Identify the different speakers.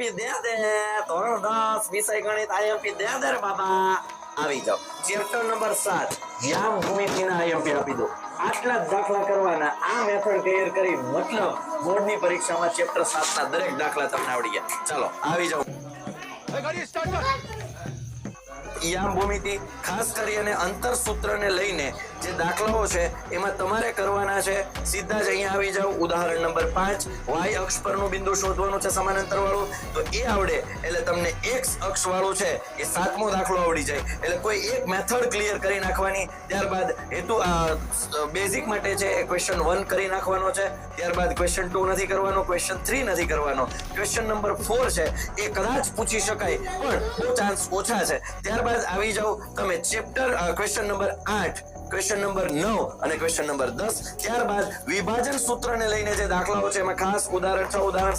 Speaker 1: IMP દે ધોરણ 10 વિષય ગણિત આઈએમપી દે રે બાબા આવી જાઓ ચેપ્ટર નંબર 7 યામ ભૂમિતિના આઈએમપી આપી દો આટલા જ દાખલા કરવાના આ મેથડ ક્લિયર કરી મતલબ બોર્ડની પરીક્ષામાં ચેપ્ટર 7 ના દરેક દાખલા તમને આવડી ગયા ચાલો આવી જાઓ યામ ભૂમિતિ ખાસ કરીને અંતર સૂત્રને લઈને જે દાખલાઓ છે એમાં તમારે કરવાના છે સીધા જ અહીંયા આવી જાવ ઉદાહરણ નંબર 5 y અક્ષ પરનું બિંદુ શોધવાનું છે સમાંતર વાળું તો એ આવડે એટલે તમને x અક્ષ વાળું છે એ સાતમો દાખલો આવડી જાય એટલે કોઈ એક મેથડ ક્લિયર કરી નાખવાની ત્યારબાદ હેતુ બેઝિક માટે છે એ ક્વેશ્ચન 1 કરી નાખવાનો છે ત્યારબાદ ક્વેશ્ચન 2 નથી કરવાનો ક્વેશ્ચન 3 નથી કરવાનો ક્વેશ્ચન નંબર 4 છે એ કદાચ પૂછી શકાય પણ બહુ ચાન્સ ઓછા છે ત્યારબાદ આવી જાવ તમે chapter question number 8 question number 9 અને ક્વેશ્ચન નંબર 10 ત્યારબાદ વિભાજન સૂત્રને લઈને જે દાખલાઓ છે એમાં ખાસ ઉદાહરણ 6 ઉદાહરણ